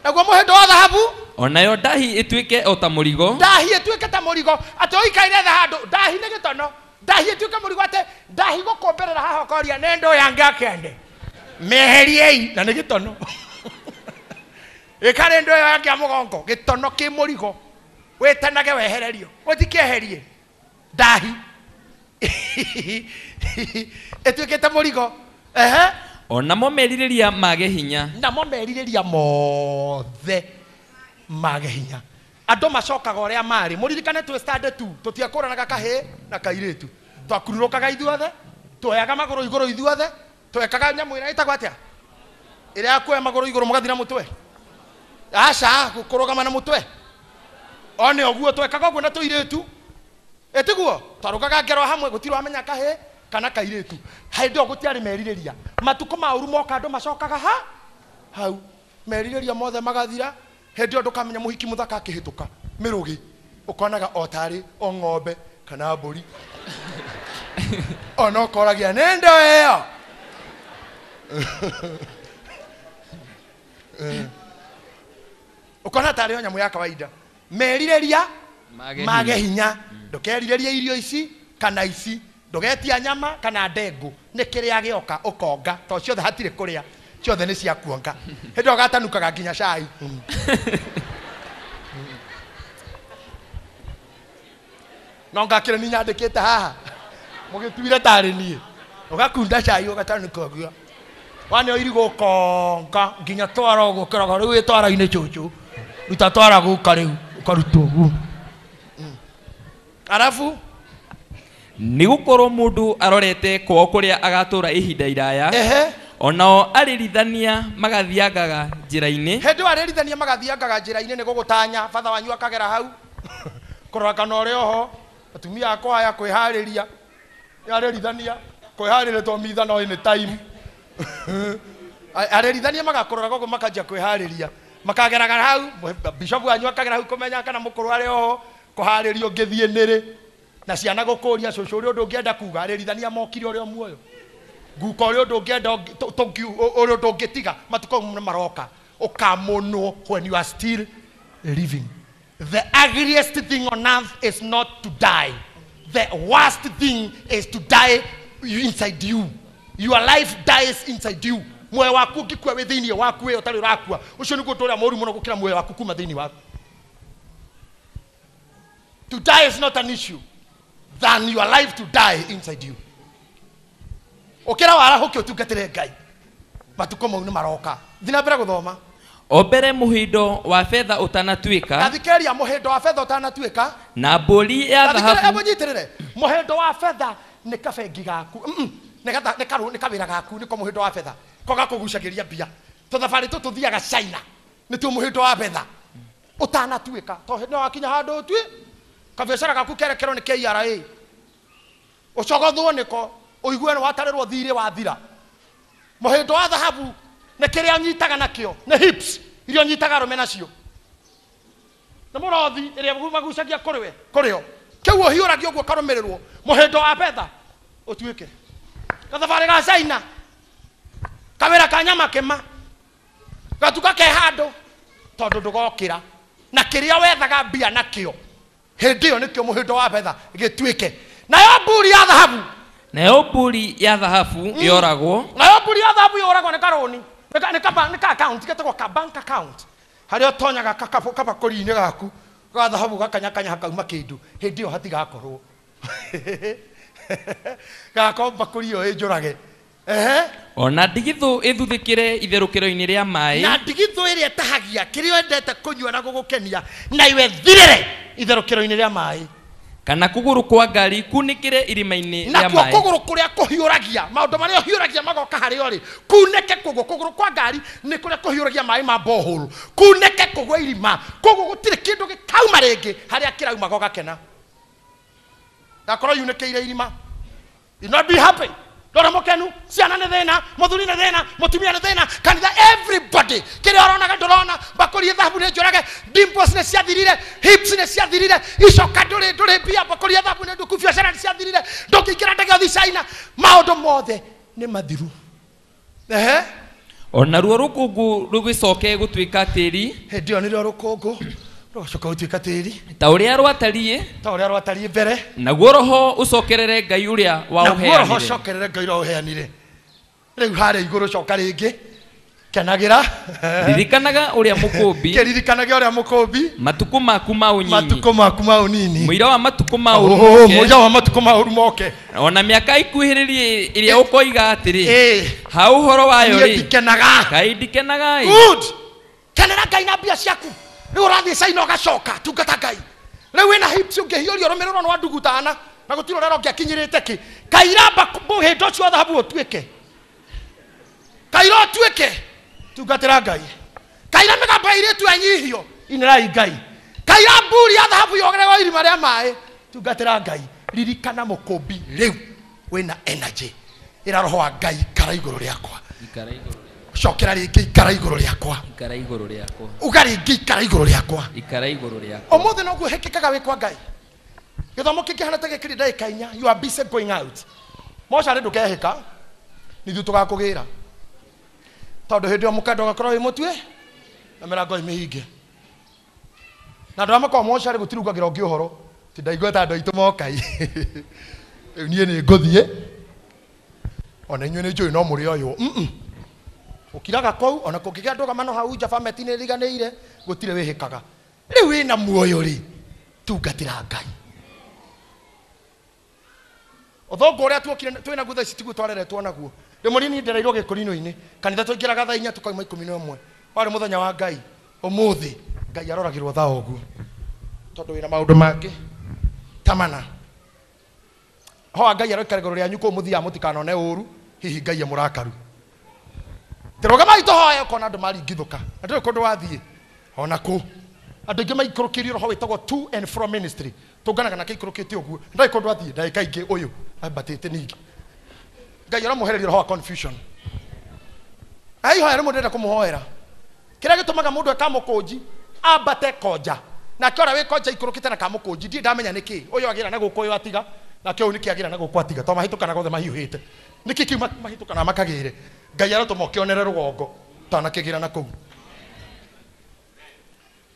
naguo mũhĩndo wa thahabu onayo ndahi ĩtuĩke o ta mũrigo ndahi ĩtuĩke ta mũrigo atĩ ũikaire thĩ handũ ndahi nĩ gĩtono ndahi ĩtuĩke mũrigo atĩ ndahi gũkũmbĩrĩra haha ũkoria nĩ ndũ yange akende mĩeheriei na nĩ gĩtono ĩkarĩ ndũ ĩyo yange ya mũgongo gĩtono kĩ mũrigo wĩtenage wehererio gũtikĩeherie ndahi ĩtuĩkĩte mũrigo onamo merirĩria mage hinya namo merirĩria mothe mage hinya andũ macokaga ũrĩa marĩ mũririkane twĩ standard 2 tũtiakũranaga kahĩĩ na kairĩtu twakururũkaga ithuothe tuoyaga magũrũ igũrũ ithuothe twekaga nyamũ ĩrĩa ĩtagwo atĩa ĩrĩa kuoya magũrũ igũrũ mũgathi na mũtwe aca kũrũgama na mũtwe one ũguo twekaga ũguo na tũirĩtu ĩtiguo twarũgaga ngero hamwe gũtirĩ wamenya kahĩĩ kana kairĩtu hĩndĩ ĩyo gũtiarĩ merirĩria matukũ ma ũru moka andũ macokaga hau merirĩria mothe magathira hĩndĩ ĩyo ndũkamenya mũhiki mũthaka akĩhĩtũka mĩrũgĩ ũkonaga o tarĩ o ng'ombe kana mbũri ona ũkoragia nĩ ndo ĩyo ũkona tarĩ o nyamũ ya kawaida merirĩria mage hinya ndũkerirĩria irio ici kana ici ndũgetia nyama kana ndengũ nĩ kĩrĩa gĩoka ũkonga to ciothe hatirĩ kũrĩa ciothe nĩ cia kuonga hĩndĩ ĩyo gatanukaga nginya cai no ngakĩra nĩ nyandĩkĩte haha mũgĩtuire tarĩ niĩ ũgakunda cai ũgatanuka ũguo wane irigũ ũkonga nginya twara ũguo kĩrogo rĩu wĩtwara-inĩ cũcũ ruta twara gũka rĩu ũkaruta ũguo arabu nĩ gũkorwo mũndũ arorete kwao kũrĩa agatũra ihinda iraya onao arĩrithania magathiangaga njĩra-inĩ hĩndĩ ĩyo arĩrithania magathiangaga njĩra-inĩ nĩ gũgũtanya batha wanyu akagera hau kũrora kana ũrĩ oho atumia akwa aya kwĩharĩria arĩrithania kwĩharĩria to mitha no any time arĩrithania magakũrora koguo makanjia kwĩharĩria makageraga hau bishop wanyu akagera hau kũmenya kana mũkũrũ arĩ oho kũharĩrio ngĩthiĩ nĩrĩ na ciana gũkũria cũcũ ũrĩa ũndũ ũngĩenda kuga arĩrithania mokire ũrĩa muoyo nguka ũrĩa ũndũ ũngĩenda ũrĩa ũndũ ũngĩtiga matukũ maroka ũkamũnwo when you are still living. The ugliest thing on earth is not to die. The worst thing is to die inside you. Your life dies inside you. Moyo waku ũngĩkua wĩ thĩinĩ waku wĩ ũtarĩ ũrakua ũcio nĩguo ũndũ ũrĩa mũru mũno gũkĩra muoyo waku kuma thĩinĩ waku. To die is not an issue than your life to die inside you. Ukira wara hukio tungatire Ngai. Matuko mau ni maroka. Thina mbere guthoma. Obere muhindo wa fedha utanatuika. Gathikeria muhindo wa fedha utanatuika. Na mbũri ya thahabu. Gathikeria munyitirire. Muhindo wa fedha ni kabengi gaku. Ni kawira gaku ni ko muhindo wa fedha. Ko gakugucagiria mbia. Tuthabari tuthiaga China. Ni tu muhindo wa fedha. Utanatuika. To no akinya handu twi. Kabiacara gaku kerekero ni KRA. Ucogothwo niko. Uiguane watarĩrwo thirĩ wa thira. Muhindo wa thahabu nĩ kĩrĩa nyitaga nakĩo nĩ hips iria nyitaga arũme nacio. Nĩ mũrothi ĩrĩa magucagia kũrĩo. Kĩu ũhiũragio ũguo karũmĩrĩrwo. Muhindo wa betha ũtuĩke. Gathabarĩ ga China. Kawĩra ka nyama kĩma. Gatuka ke handũ tondũ ndũgokĩra. Na kĩrĩa wethaga mbia nakĩo. Hĩndĩ ĩyo nĩkĩo muhindo wa betha gĩtuĩke. Nayo mbũri ya thahabu nayo mbũri ya thahabu yoragwo. Nayo mbũri ya thahabu yoragwo nĩ karũni. Nĩ ka account getagwo ka bank account. Harĩa ũtonyaga kabakũri-inĩ gaku ga thahabu gakanyakanya hakauma kĩndũ. Hĩndĩ ĩyo hatigakorwo. Gakorwo mbakũri ĩyo ĩnjũrage. Ona ndigithũ ĩthuthĩkĩre itherũkĩro-inĩ rĩa maĩ. Na ndigithũ ĩrĩa ĩtahagia kĩrĩa wendete kũnyua na gũgũkenia na iwe thirĩre itherũkĩro-inĩ rĩa maĩ. kana kuguru kwa ngari kunikire irima-ini na rĩa kwa maĩ kuguru kuria kuhiuragia maundu maria hiuragia magoka hario ri kuneke kuguru kwa ngari ni kuria kuhiuragia mai ma borehole kuneke kugwa irima kugu gutire kindu gikauma ringi haria kirauma goga kena ndakorwo yunikeire irima you not be happy Dora mokenu ciana ne thina muthuri ne thina mutumia ne thina kanitha everybody kire aronaga ndorona bakuri thabu ne njorage dimples ne ciathirire hips ne ciathirire icoka nduri bia bakuri thabu ne nduku biacara ne ciathirire ndukikira ndege othi China maundu mothe ni mathiru ona ruo rukungu rugicoke gutwika tiri hindi yo nirio rukungu rucoka gutwika tiri ta uria rwatarie mbere naguo roho ucokerere Ngai uria wauheanire naguo roho ucokerere Ngai uria wauheanire riu haria iguru coka ringi kenagira ririkanaga uria mukumbi kiririkanaga uria mukumbi matuku maku ma unini muira wa matuku ma urumoke muira wa matuku ma urumoke ona miaka ikuhiririe iria ukoiga atiri ha uhoro wayo ri ndikenaga Ngai ndikenaga good kenera Ngai na bia ciaku riu urathie China ugacoka tungata Ngai riu wina hips ungihiurio rumiriro no ndugutana na gutiro rero ngiakinyirite ki kairamba muhindo cio thahabu utwike kairo twike tungatira Ngai kaira migamba iritu anyihio inerai Ngai kaira mburi ya thahabu yogerego irima ria mai tungatira Ngai ririkana mukumbi riu wina energy ira roho wa Ngai kara iguru riakwa cokera ringi ikara iguru riakwa ugari ngi ikara iguru riakwa omothe no guhekekaga wikwa Ngai githomo kingihana ta gikiri ndagika 4 you are busy going out moca rindu kehika nithu tugakugira tondu hindi omukando gakorwo wi mutwe na mirango imihinge na ndora makwa moca ri gutirungagira ungi uhoro ti ndaigweta andu aitu mokai riu nie ni nguthie ona inyuĩ nĩ njũĩ no mũrĩ ũyũ ũkiraga kũu ona kũngĩgĩa ndũgamano hau nja fameti nĩ ĩriganĩire gũtirĩ wĩhĩkaga rĩu wĩna muoyo rĩ tungatĩra Ngai ũthũngũ ũrĩa tuokire twĩna guo thaa ici tiguo twareretwo naguo rĩmwe niĩ ndereirwo gĩkũrinũ-inĩ kanitha twaingĩraga thaa 4 tũkauma 11 warĩ mũthenya wa Ngai ũmũthĩ Ngai aroragĩrwo thaa ũguo tondũ wĩna maũndũ mangĩ tamana hoa Ngai aroikara igũrũ rĩanyu kũu mũthia mũtikanone ũru hihi Ngai e mũrakaru tĩrũgamai tũhoe ũkona andũ maringithũka na ndũrĩ kũndũ wathiĩ ona kũ andũ aingĩ maikũrũkĩrio roho wĩtagwo to and from ministry tũnganaga na kĩikũrũkĩte ũguo ndarĩ kũndũ wathiĩ ndagĩka ingĩ ũyũ ambatĩte ningĩ Ngai aramũhereria roho wa confusion aihoya rĩmwe ndĩrenda kũmũhoera kĩrĩa gĩtũmaga mũndũ akamũkũnji ambate konja nake ũrĩa wĩ konja ikũrũkĩte na kamũkũnji ndiĩ ndamenya nĩkĩ ũyũ agĩra na gũkũ ũyũ atiga nake ũyũ nĩkĩ agĩra na gũkũ atiga tondũ mahĩtũkanaga othe mahiũhĩte nĩkĩ kiuma mahĩtũkanaga makagĩre Ngai aratũma ũkĩonere rũgongo tanakĩgĩra na kũu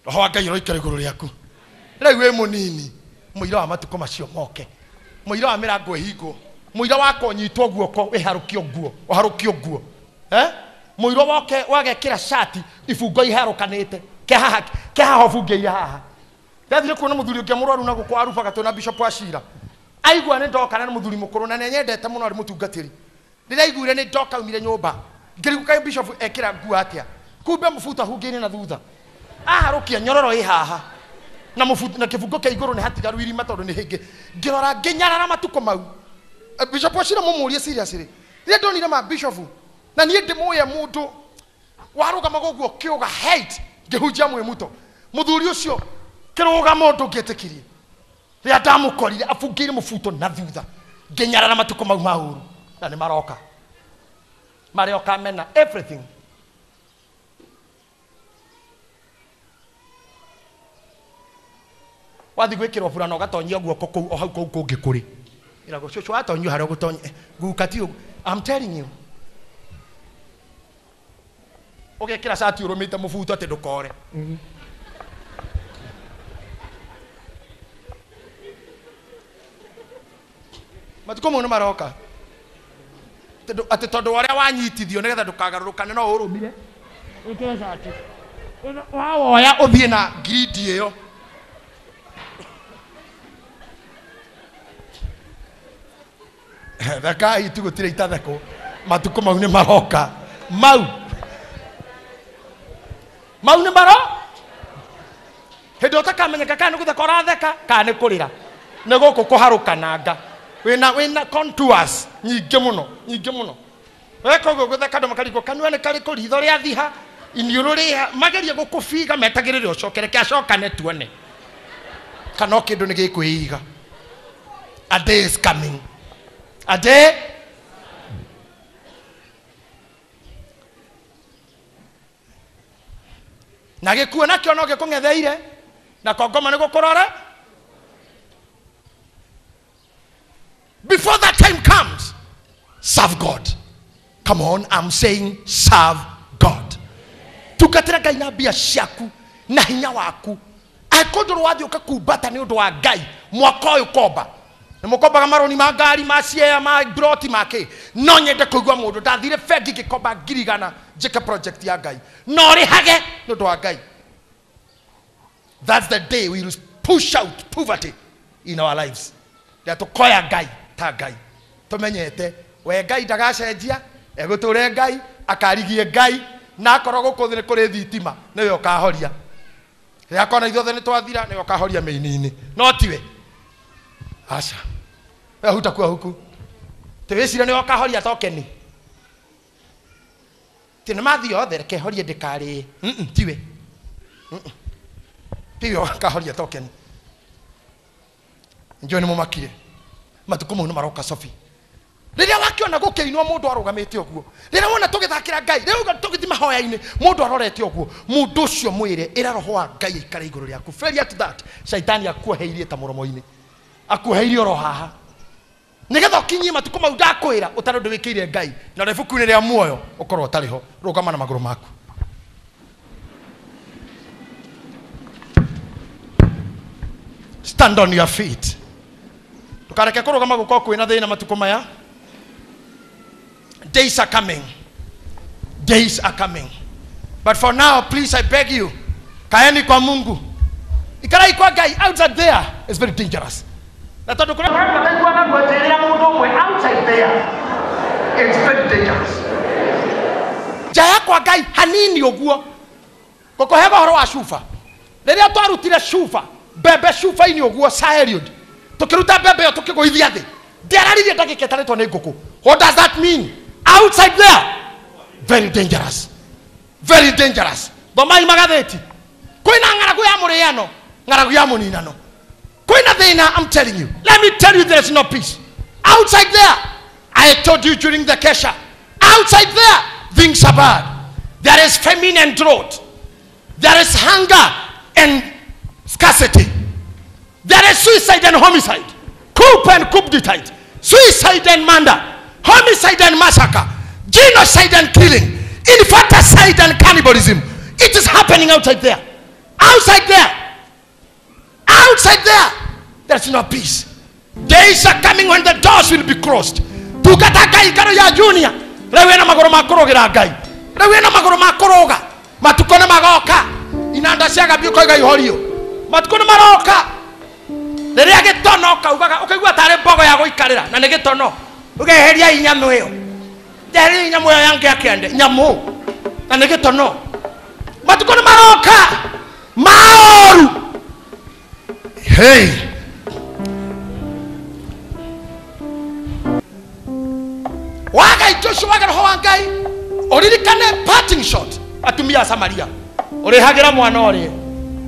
roho wa Ngai ũroikara igũrũ rĩaku rĩu wĩ mũnini mũira wa matukũ macio moke mũira wa mĩrango ĩhingwo mũira wa kũnyitwo guoko ũharũkio nguo mũira woke wagekĩra shati ibungo iharũkanĩte kĩhaha ũbungĩire haha ndathire kuona mũthuri ũngĩ mũrwaru na gũkũ arubaga twĩna Bishop Ashira aigua nĩ ndoka na mũthuri mũkũrũ na nĩnyendete mũno arĩ mũtungatĩri ndĩraiguire nĩ ndoka umire nyũmba ngĩriguka Bishop ekĩra nguo atĩa kumbe mũbuto ahungĩire na thutha aharũkia nyororo ĩ haha na mũbuto na kĩbungo kĩa igũrũ nĩ hatigaru irima tondũ nĩ hĩngĩ ngĩrora ngĩnyarara matukũ mau Bishop Ashira mũmũrie seriously rĩrĩa ndonire ma Bishop na niĩ ndĩmũĩ mũndũ warũgama gũguo kĩũga hate ngĩhunjia mwĩmuto mũthuri ũcio kĩrũgama ũndũ ngĩtĩkirie rĩrĩa ndamũkorire abungĩire mũbuto na thutha ngĩnyarara matukũ mau ma ũru na nĩ maroka mena everything wathi gwĩkĩrwo burana ũgatonyia guoko kũu o hau kũu kũngĩ kũrĩ ĩragwo cũcũ watonyio harĩa ũgũtonya guka ti ũguo I'm telling you ũgekĩra cati ũrũmĩte mũbuto atĩ ndũkore matukũ mau nĩ maroka atĩ tondũ ũrĩa wanyitithio nĩgetha ndũkagarũrũkane no ũrũmire ũkĩre cati wawoya ũthiĩ na gridi ĩyo thekai tu gũtirĩ itatheko matukũ mau nĩ maroka mau nĩ maro hĩndĩ ũtakamenyeka kana nĩ gũtheka ũratheka kana nĩ kũrĩra nego kuharukananga wina contours nyingi muno weko gutheka ndo makariko kanwa ne kari kuritho ria thiha iniuru ria mageria gukufiga metagirire ucokere kiacokane tuone kana kindu ni gikwiiga. A day is coming, a day na gikuo nakio no gikungetheire na kongoma ni gukurore. Before that time comes, serve God. Come on, I'm saying serve God. Tukatira Ngai na bia ciaku na hinya waku akodoro wathi ukakumbata ni undu wa Ngai mwaka uyu komba ni mukombaga maroni ma ngari ma ciea ma broti make no nyende kuigua mundu ndathire bengi gikomba ngirigana njike project ya Ngai no rihage ni undu wa Ngai. That's the day we will push out poverty in our lives. Tukoya Ngai ta Ngai tumenyete we Ngai ndagacenjia eguture Ngai akarigie Ngai na akorwo guku thini kuri thitima niwe ukahoria ria kona ithuothe ni twathira niwe ukahoria meini-ini no tiwe aca we huta kwa huku tiwicira niwe ukahoria tokeni tina mathi othe reke horie ndikari tiwe tiwe ukahoria tokeni njoni mumakire matuko mu maroka Sophie riria wakiona gukiinwa mundu arugamite oguo riria wona tugithakira Ngai riria tugithima hoya-ini mundu arorete oguo mundu ucio mwire ira roho wa Ngai ikara iguru riaku. Failure to that, shaitani akuheirie ta muromo-ini akuheirie oro haha nigetha ukinyie matuko mau ndakwira utari ndu wikire Ngai na rebuku-ini ria muoyo ukorwo utariho. Rugama na maguru maku. Stand on your feet. Tukareke kurugama guko kwina thina matuko maya. Days are coming. Days are coming. But for now, please, I beg you, kaeni kwa Mungu. Ikarai kwa Ngai outside there is very dangerous. Na tondu kuna outside there, it's very dangerous. Jaya kwa Ngai hanini oguo. Koko hego horo wa shufa. Riria twarutire shufa, bebe shufa ini oguo Saheliod. Tukiruta bebe yo tukiguithia thi. Ndiararirie ndagika itaritwo ni nguku. What does that mean? Outside there, very dangerous. Very dangerous. Bomai magatheti. Koina ngaragu ya muriano, ngaragu ya muninano. Koina thina, I'm telling you. Let me tell you, there's no peace. Outside there, I told you during the Kesha. Outside there, things are bad. There is famine and drought. There is hunger and scarcity. There is suicide and homicide. Coup and coup d'etat. Suicide and murder. Homicide and massacre. Genocide and killing. Infanticide and cannibalism. It is happening outside there. Outside there. Outside there. There's no peace. Days are coming when the doors will be closed. Tukata Ngai karo ya junior. Rewe na magoro makorogira Ngai. Rewe na magoro makoroga. Matukone magoka. Inanda ciaga biuko Ngai horio. Matukone maroka. Riria gitono kaugaga ukaigua tare mbogo ya guikarira na ni gitono. Ugeheria inyamu iyo. Nderi inyamu yo yange akende nyamu. Na ni gitono. Matukone maroka. Maoru. Hey. Waga Joshua waga roho wa Ngai. Oririkane parting shot. Atumia Samaria. Uri hagira mwana ori.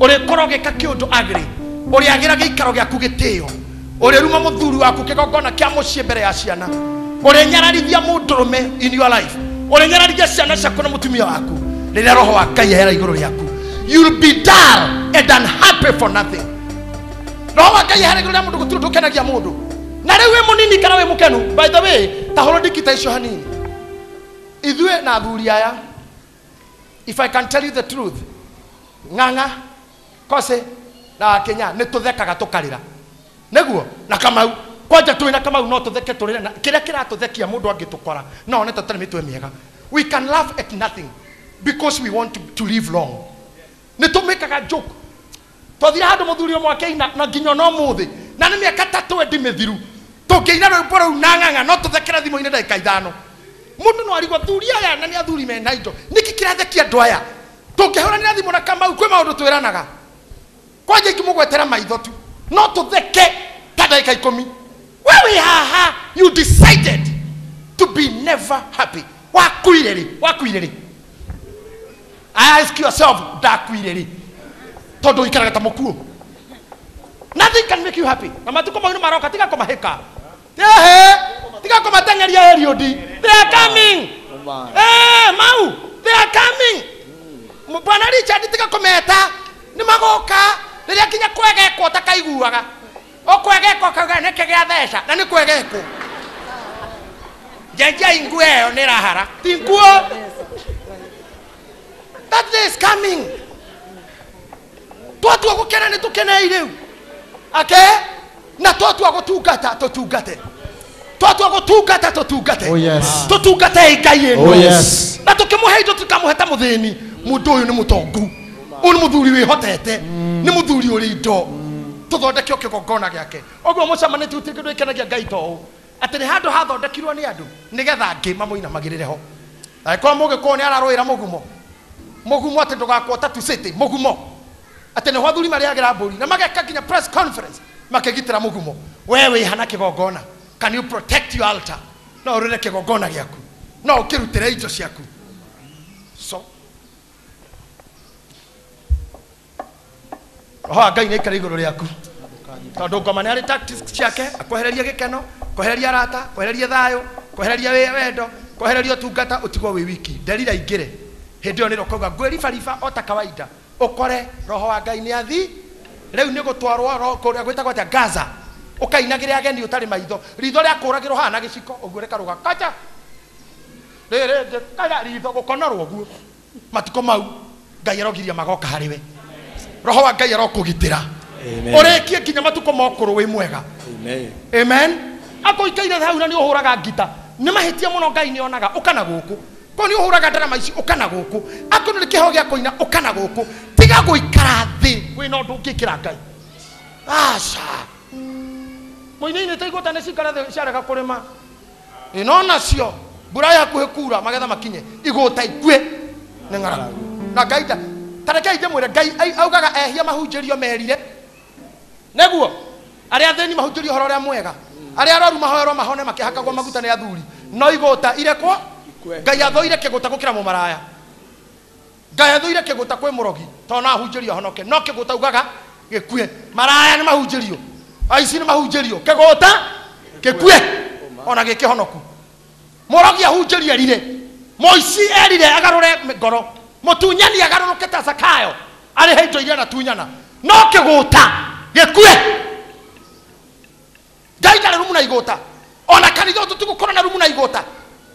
Uri korogeka kiundu agri. Uri agira giikaro gyaku gitio. Uri ruma muthuri waku kigongona kia mucie mbere ya ciana. Uri nyararithia mundurume in your life. Uri nyararithia ciana ciaku na mutumia waku. Riria roho wa Ngai ehera iguru riaku. You'll be dull and unhappy for nothing. Roho wa Ngai ehera iguru ria mundu gutiru ndukenagia mundu. Na rewe munini kana we mukenu. By the way, tahoro ndikita icio hanini. Ithue na athuri aya, if I can tell you the truth, nganga kose na Kenya ne tuthekaga tukarira neguo na Kamau kwanja tu na Kamau no tutheke turira na kira tuthekia mundu angitukora no ne tutare mitwe miega. We can laugh at nothing because we want to live long. Ne tumekaga joke tothira handu muthuri omwe akeina na nginya no muthi na ne miaka 3 endi mithiru tukiina rwimbo rau na nganga no tuthekera thimo-ini ndagika 5 mundu no arigwa thuri aya na ni athuri mena indo niki kirathekia andu aya tungihurania thimo na Kamau kwi maundu twiranaga kwanja ikimugwetera maitho tu no tutheke tadaika ikomi wewe haha you decided to be never happy wakuireri I ask yourself dakuireri todo ikaraga tamokuo nothing can make you happy mama tuko mauna maroka tika koma heka tika koma tangaria eriodi they are coming mau they are coming bwana Richard tika kometa ni magoka riria kinya kwegeko takaiguaga okwegeko kaga neke gya thesha na ni kwegeko jenja ingweo ni rahara tinguo that day is coming twatu gukena ni tukena iriu na twatu gutungata tutungate twatu gutungata tutungate Oh yes. tutungate Ngai eno Oh yes. na tukimuhe indo tukamuheta muthini mundu uyu ni mutongu uyu ni muthuri wihotete ni muthuri uri indo tuthondeke kigongona giake oguo mucamane tutindu ikenagia Ngai to ati ni handu hathondekirwo ni andu nigetha ngi mamuina magirire ho kwa mugiko ni araroira mugumo ati ndugakwo tatu city mugumo ati ni hwathuri mariagira mburi na mageka kinya press conference makegitira mugumo wewe ihana kigongona can you protect your altar no urire kigongona giaku no ukirutire indo ciaku so Ngai ni ikara iguru riaku tondu ngoma ni ari tactics ciake akwehereria gikeno kwehereria arata kwehereria thayo kwehereria wendo kwehereria tungata utigwo wi wiki nderira ingire hindi oni rokoga gwerifa ota kawaida ukore roho wa Ngai ni athi riu ni gutwarwo kuria gwitagwo atia Gaza ukainagire ageni utari maitho ritho ria kuragirwo hana giciko uguo rekaruga kacha rere kaya ritho gukonorwo guo matiko mau Ngai arogiria magoka hariwe roho wa Ngai arokugitira urekie kinya matuko mokuru wi mwega amen ako ikaire hau na ni uhuraga ngita ni mahitia muno Ngai ni onaga ukana guku ko ni uhuraga ndarama ici ukana guku ako ni kiho gia koina ukana guku tiga guikara thi wi no ndungikira Ngai asha moine taigo tane cikara thi ciarega kurima inona cio mbura yakuhe kura magetha makinye iguta ikue ni ng'aragu na Ngai tareke inde mwire Ngai augaga ehia mahunjirio merire neguo ari atheni mahunjirio horo ria mwega ari aroru mahoero mahone makihakagwo maguta ni athuri no iguta irekwo Ngai athoire kiguta gukira mumaraya Ngai athoire kiguta kwi murogi to na hunjirio honoke no kiguta ugaga gikue maraya ni mahunjirio aici ni mahunjirio kiguta gikue ona gikihonoku murogi ahunjirio rire moici erire agarure ngoro mutunyani agaruruke ta Zakayo ari heijo iria na tunyana no kiguta gikue Ngai ndari rumu na igota ona kanitha tutigukora na rumu na igota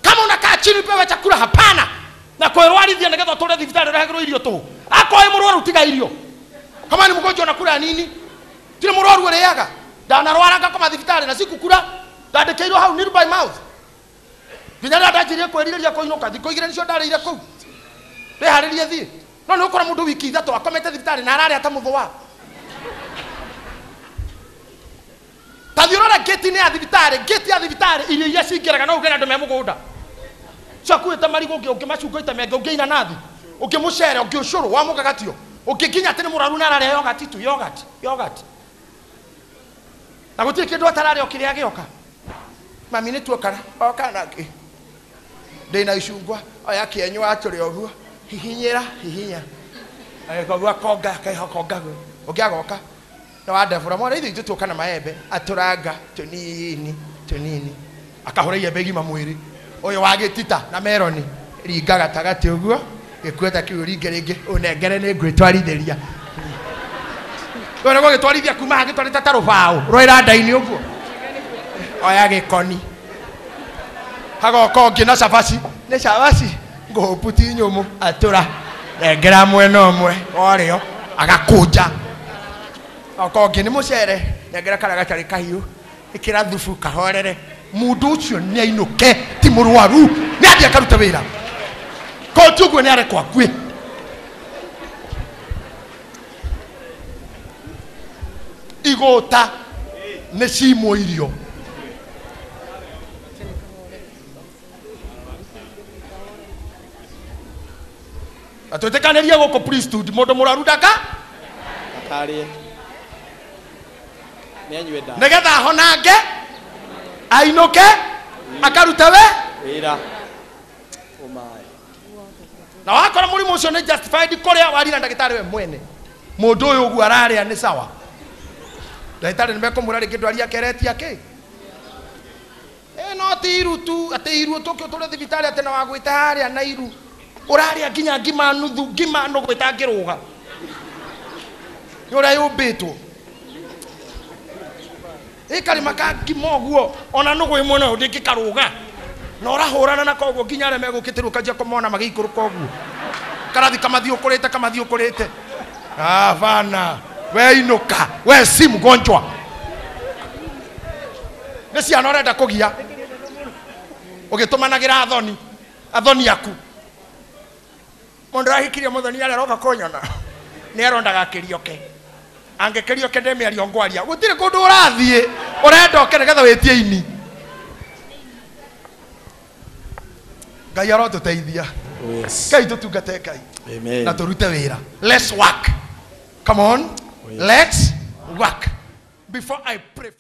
kama unakaa chini pewe chakula hapana na kwerwarithia nigetha tore thibitari rahagirwo irio tu akoe murwaru tiga irio kama ni mgonjwa unakula nini tire murwaru ureaga ndanarwara ngakoma thibitari na sikukura ndandikeirwo hau near by mouth binyara ndajirie kweriria koinuka thiko igire nicio ndarire kuu reharirie thie no ni ukora mundu wiki ithatu akomete thibitari na arare atamuthwa tathiurora gate ni ya thibitari irio iria cingiraga no ugera andu me mugunda cakuite marigo ukimacunga itamenge ungiina nathi ukimucere ungiucuru wa mugagatio ukikinya ati ni muraru na arare yogati tu yogati na gutie kindu atarare okiria gioka mami ni tuokara okana ki ndina icungwa oya kienywa aturi oguo hihinya agekogwa konga kaihokonga ugiagoka na wadevura mwana ithu tutuka na maembe aturanga tunini akahura iembe gima mwiri uyu wagitita na meroni ringa gatagati uguo gikueta kiu ringe unengere ni ngwitwarithiria wona gitwarithia kuma hagitwarita ta rubao rwira ndaini uguo oya gikoni hagoka ngi na cabaci ni cabaci nguputi nyumu atura nengera mwena umwe orio agakunja okongi ni mucere nengera kara gacari kahiu ikira thubu kahorere mundu ucio ni ainuke ti murwaru ni athia karuta wira ko tuguo ni arekwa kwi igota ni cimo irio atwetekanirie guko priesthood mundu muraru ndaka akarie Nĩanyue ndawa. nigetha honange ainuke akaruta Wĩra. Ũmaĩ. na wakora mũrimũ ũcio nĩ justified kũrĩa warira ndagĩtarĩ we mwene mũndũ ũyũ ũguo ararĩa nĩ sawa ndagĩtarĩ nĩmekũmwĩra rĩngĩ ndwari akeretia kĩ no ti iru tu atĩ iru tũkĩo tũrĩ thibitarĩ atĩ na wagwĩte harĩa na iru ũrarĩa nginya ngima nuthu ngima nũgwĩta ngĩrũga nĩ ũrĩa yũmbĩtwo ĩkarĩma ka ngima ũguo ona nũgũ ĩmwe nayo ndĩngĩkarũga na ũrahũrana na koguo nginya arĩa megũkĩtĩrwo kanjia kũmona magĩikũrũka ũguo karathi kamathiũkũrĩte vana we inuka we si mgonjwa nĩ ciana ũrenda kũgia ũgĩtũmanagĩra athoni aku mũndũ arahikirie mũthoni arĩa aroka kũnyona nĩ arondaga kĩrioke angĩkĩrioke ndemĩario ngwaria gũtirĩ kũndũ ũrathiĩ ũrenda oke nĩgetha wĩtie ini Ngai arotũteithia Ngai tũtungate Ngai na tũrute wĩra let's work come on let's work before I pray